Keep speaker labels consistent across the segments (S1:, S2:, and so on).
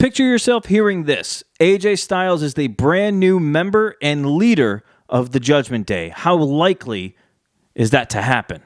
S1: Picture yourself hearing this. AJ Styles is the brand new member and leader of the Judgment Day. How likely is that to happen?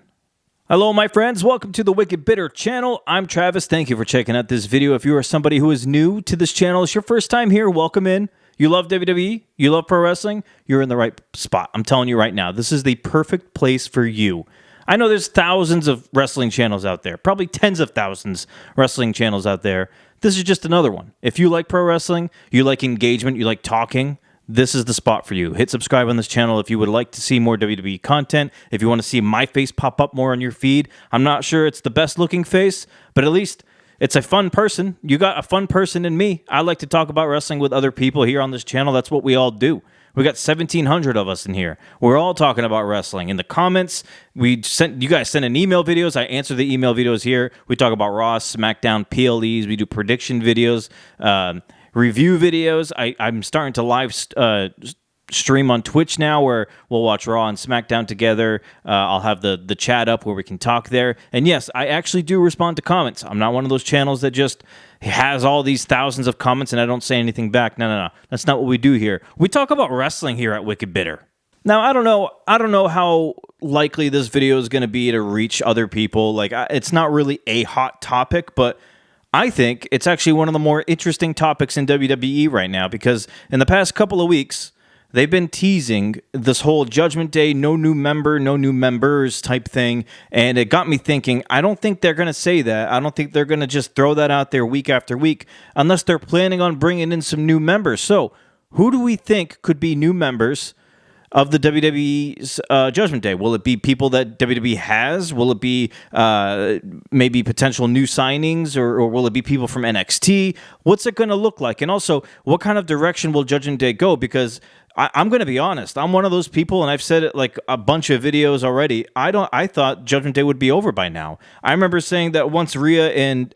S1: Hello, my friends. Welcome to the Wicked Bitter channel. I'm Travis. Thank you for checking out this video. If you are somebody who is new to this channel, it's your first time here, welcome in. You love WWE, you love pro wrestling, you're in the right spot. I'm telling you right now, this is the perfect place for you. I know there's thousands of wrestling channels out there, probably tens of thousands wrestling channels out there. This is just another one. If you like pro wrestling, you like engagement, you like talking, this is the spot for you. Hit subscribe on this channel if you would like to see more WWE content. If you want to see my face pop up more on your feed. I'm not sure it's the best looking face, but at least it's a fun person. You got a fun person in me. I like to talk about wrestling with other people here on this channel. That's what we all do. We got 1,700 of us in here. We're all talking about wrestling. In the comments, you guys send in email videos. I answer the email videos here. We talk about Raw, SmackDown, PLEs. We do prediction videos, review videos. I'm starting to live stream on Twitch now where we'll watch Raw and SmackDown together. I'll have the chat up where we can talk there. And yes, I actually do respond to comments. I'm not one of those channels that just has all these thousands of comments and I don't say anything back. No. That's not what we do here. We talk about wrestling here at Wicked Bitter. Now, I don't know how likely this video is going to be to reach other people. Like, it's not really a hot topic, but I think it's actually one of the more interesting topics in WWE right now because in the past couple of weeks, they've been teasing this whole Judgment Day, no new member, no new members type thing, and it got me thinking, I don't think they're going to say that. I don't think they're going to just throw that out there week after week unless they're planning on bringing in some new members. So, who do we think could be new members of the WWE's Judgment Day? Will it be people that WWE has? Will it be maybe potential new signings, or will it be people from NXT? What's it going to look like? And also, what kind of direction will Judgment Day go? Because I'm going to be honest. I'm one of those people, and I've said it like a bunch of videos already. I thought Judgment Day would be over by now. I remember saying that once Rhea and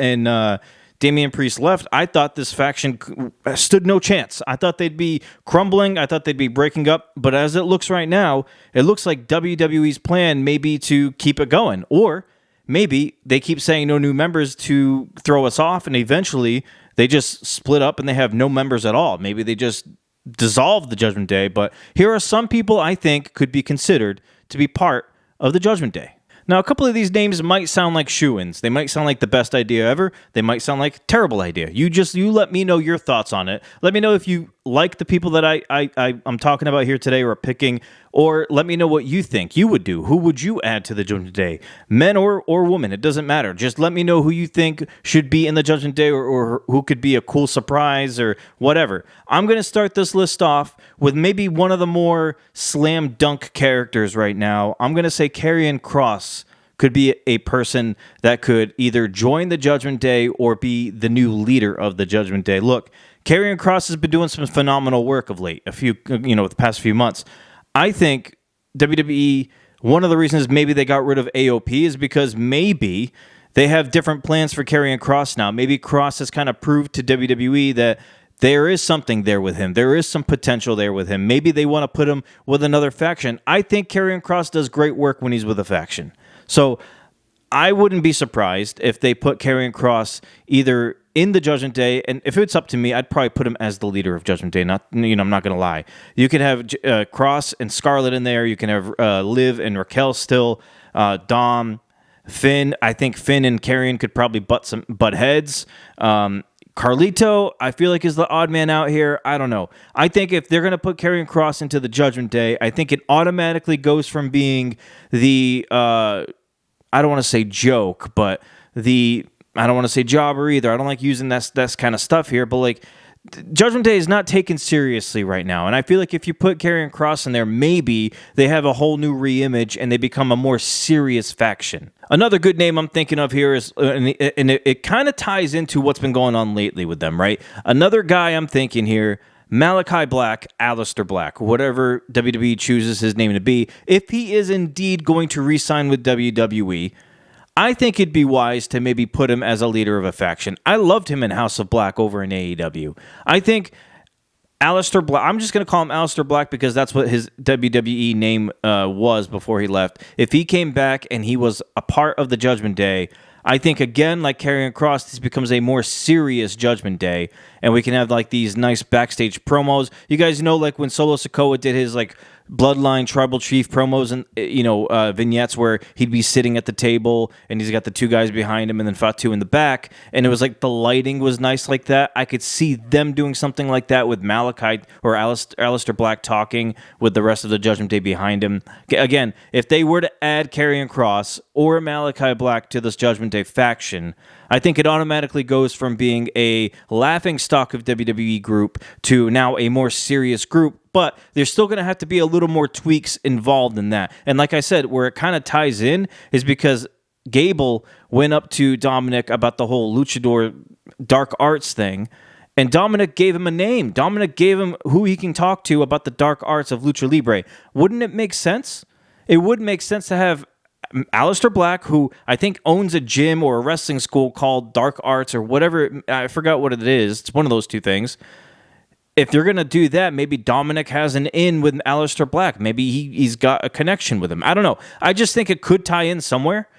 S1: Damian Priest left, I thought this faction stood no chance. I thought they'd be crumbling. I thought they'd be breaking up. But as it looks right now, it looks like WWE's plan may be to keep it going. Or maybe they keep saying no new members to throw us off, and eventually they just split up and they have no members at all. Maybe they just dissolve the Judgment Day. But here are some people I think could be considered to be part of the Judgment Day. Now, a couple of these names might sound like shoo-ins. They might sound like the best idea ever. They might sound like terrible idea. You let me know your thoughts on it. Let me know if you like the people that I'm talking about here today or picking, or let me know what you think you would do. Who would you add to the Judgment Day? Men or women, it doesn't matter. Just let me know who you think should be in the Judgment Day or who could be a cool surprise or whatever. I'm going to start this list off with maybe one of the more slam dunk characters right now. I'm going to say Karrion Kross could be a person that could either join the Judgment Day or be the new leader of the Judgment Day. Look, Karrion Kross has been doing some phenomenal work of late, the past few months. I think WWE, one of the reasons maybe they got rid of AOP is because maybe they have different plans for Karrion Kross now. Maybe Kross has kind of proved to WWE that there is something there with him. There is some potential there with him. Maybe they want to put him with another faction. I think Karrion Kross does great work when he's with a faction. So I wouldn't be surprised if they put Karrion Kross either in the Judgment Day, and if it's up to me, I'd probably put him as the leader of Judgment Day. I'm not going to lie. You could have Kross and Scarlett in there. You can have Liv and Raquel still, Dom, Finn. I think Finn and Karrion could probably butt heads. Carlito, I feel like, is the odd man out here. I don't know. I think if they're going to put Karrion Kross into the Judgment Day, I think it automatically goes from being the I don't want to say joke, but I don't want to say jobber either. I don't like using that kind of stuff here, but like Judgment Day is not taken seriously right now. And I feel like if you put Karrion Kross in there, maybe they have a whole new reimage and they become a more serious faction. Another good name I'm thinking of here is, and it kind of ties into what's been going on lately with them, right? Another guy I'm thinking here, Malachi Black, Aleister Black, whatever WWE chooses his name to be, if he is indeed going to re-sign with WWE, I think it'd be wise to maybe put him as a leader of a faction. I loved him in House of Black over in AEW. I think Aleister Black, I'm just going to call him Aleister Black because that's what his WWE name was before he left. If he came back and he was a part of the Judgment Day, I think, again, like Karrion Kross, this becomes a more serious Judgment Day, and we can have like these nice backstage promos. You guys know, like when Solo Sikoa did his like Bloodline Tribal Chief promos and vignettes where he'd be sitting at the table and he's got the two guys behind him and then Fatu in the back, and it was like the lighting was nice like that. I could see them doing something like that with Malachi or Aleister Black talking with the rest of the Judgment Day behind him. Again, if they were to add Karrion Kross or Malachi Black to this Judgment Day faction, I think it automatically goes from being a laughingstock of WWE group to now a more serious group, but there's still going to have to be a little more tweaks involved in that. And like I said, where it kind of ties in is because Gable went up to Dominic about the whole luchador dark arts thing, and Dominic gave him a name. Dominic gave him who he can talk to about the dark arts of Lucha Libre. Wouldn't it make sense? It would make sense to have Aleister Black, who I think owns a gym or a wrestling school called Dark Arts or whatever. I forgot what it is. It's one of those two things. If you're going to do that, maybe Dominic has an in with Aleister Black. Maybe he's got a connection with him. I don't know. I just think it could tie in somewhere.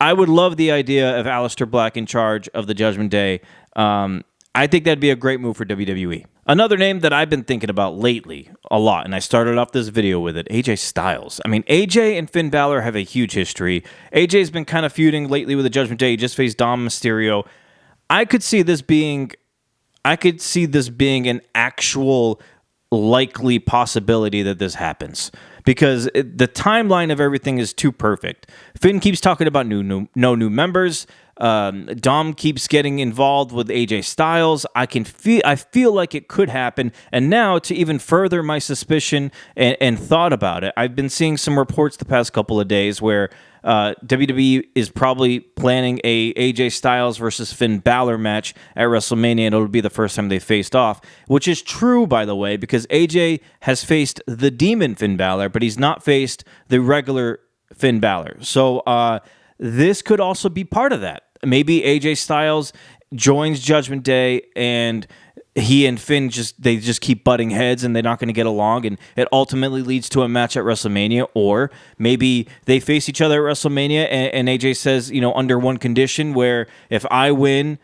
S1: I would love the idea of Aleister Black in charge of the Judgment Day. I think that'd be a great move for WWE. Another name that I've been thinking about lately a lot, and I started off this video with it, AJ Styles. I mean, AJ and Finn Balor have a huge history. AJ's been kind of feuding lately with the Judgment Day. He just faced Dom Mysterio. I could see this being an actual likely possibility that this happens, because the timeline of everything is too perfect. Finn keeps talking about no new members. Dom keeps getting involved with AJ Styles. I feel like it could happen. And now, to even further my suspicion and thought about it, I've been seeing some reports the past couple of days where WWE is probably planning a AJ Styles versus Finn Balor match at WrestleMania, and it'll be the first time they faced off, which is true, by the way, because AJ has faced the Demon Finn Balor, but he's not faced the regular Finn Balor. So this could also be part of that. Maybe AJ Styles joins Judgment Day and he and Finn just keep butting heads and they're not going to get along, and it ultimately leads to a match at WrestleMania. Or maybe they face each other at WrestleMania and AJ says, under one condition, where if I win,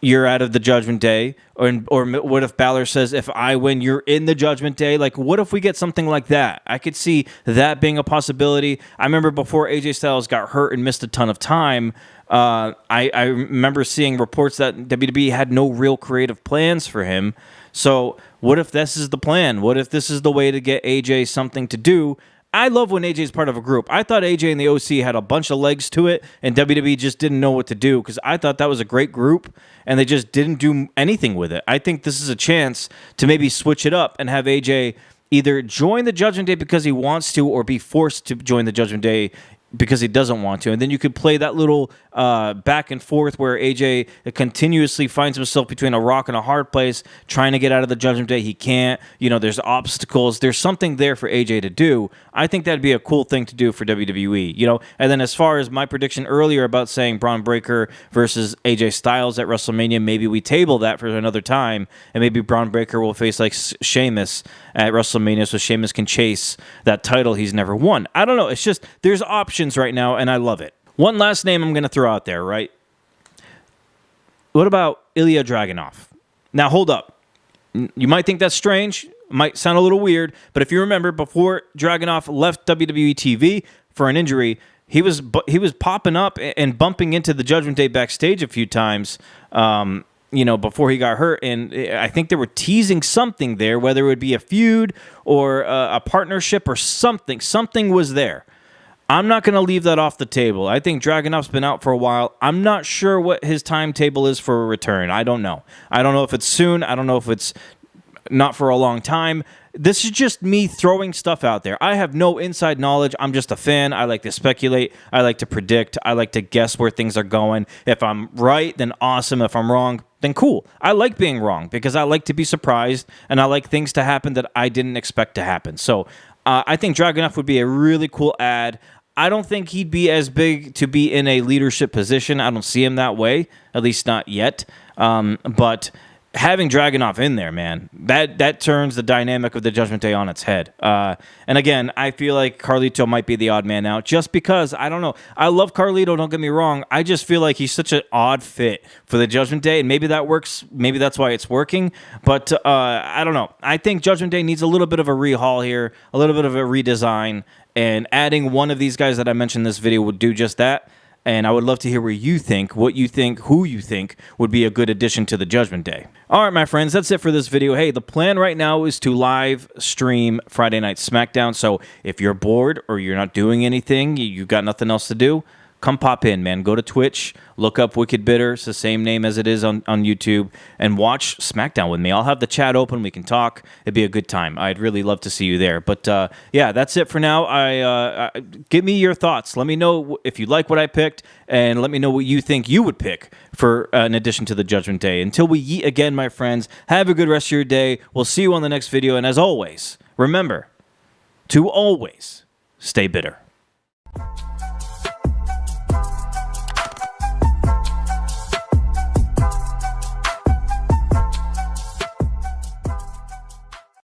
S1: you're out of the Judgment Day. Or what if Balor says, if I win, you're in the Judgment Day? Like, what if we get something like that? I could see that being a possibility. I remember before AJ Styles got hurt and missed a ton of time, I remember seeing reports that WWE had no real creative plans for him. So what if this is the plan? What if this is the way to get AJ something to do? I love when AJ is part of a group. I thought AJ and the OC had a bunch of legs to it, and WWE just didn't know what to do, because I thought that was a great group, and they just didn't do anything with it. I think this is a chance to maybe switch it up and have AJ either join the Judgment Day because he wants to, or be forced to join the Judgment Day because he doesn't want to. And then you could play that little back and forth where AJ continuously finds himself between a rock and a hard place, trying to get out of the Judgment Day. He can't. There's obstacles. There's something there for AJ to do. I think that'd be a cool thing to do for WWE. And then as far as my prediction earlier about saying Braun Breaker versus AJ Styles at WrestleMania, maybe we table that for another time, and maybe Braun Breaker will face like Sheamus at WrestleMania, so Sheamus can chase that title he's never won. I don't know. It's just, there's options right now, and I love it. One last name I'm going to throw out there, right? What about Ilya Dragunov? Now, hold up. You might think that's strange. Might sound a little weird, but if you remember, before Dragunov left WWE TV for an injury, he was popping up and bumping into the Judgment Day backstage a few times, before he got hurt. And I think they were teasing something there, whether it would be a feud or a partnership or something. Something was there. I'm not going to leave that off the table. I think Dragunov's been out for a while. I'm not sure what his timetable is for a return. I don't know. I don't know if it's soon. I don't know if it's not for a long time. This is just me throwing stuff out there. I have no inside knowledge. I'm just a fan. I like to speculate. I like to predict. I like to guess where things are going. If I'm right, then awesome. If I'm wrong, then cool. I like being wrong because I like to be surprised, and I like things to happen that I didn't expect to happen. So I think Dragunov would be a really cool add. I don't think he'd be as big to be in a leadership position. I don't see him that way, at least not yet. But having Dragunov in there, man, that turns the dynamic of the Judgment Day on its head. And again, I feel like Carlito might be the odd man out just because, I don't know. I love Carlito, don't get me wrong. I just feel like he's such an odd fit for the Judgment Day, and maybe that works. Maybe that's why it's working. But I don't know. I think Judgment Day needs a little bit of a rehaul here, a little bit of a redesign, and adding one of these guys that I mentioned in this video would do just that. And I would love to hear what you think, who you think would be a good addition to the Judgment Day. All right, my friends, that's it for this video. Hey, the plan right now is to live stream Friday Night SmackDown. So if you're bored or you're not doing anything, you've got nothing else to do, come pop in, man. Go to Twitch, look up Wicked Bitter. It's the same name as it is on YouTube, and watch SmackDown with me. I'll have the chat open. We can talk. It'd be a good time. I'd really love to see you there. But yeah, that's it for now. Give me your thoughts. Let me know if you like what I picked, and let me know what you think you would pick for an addition to the Judgment Day. Until we meet again, my friends, have a good rest of your day. We'll see you on the next video. And as always, remember to always stay bitter.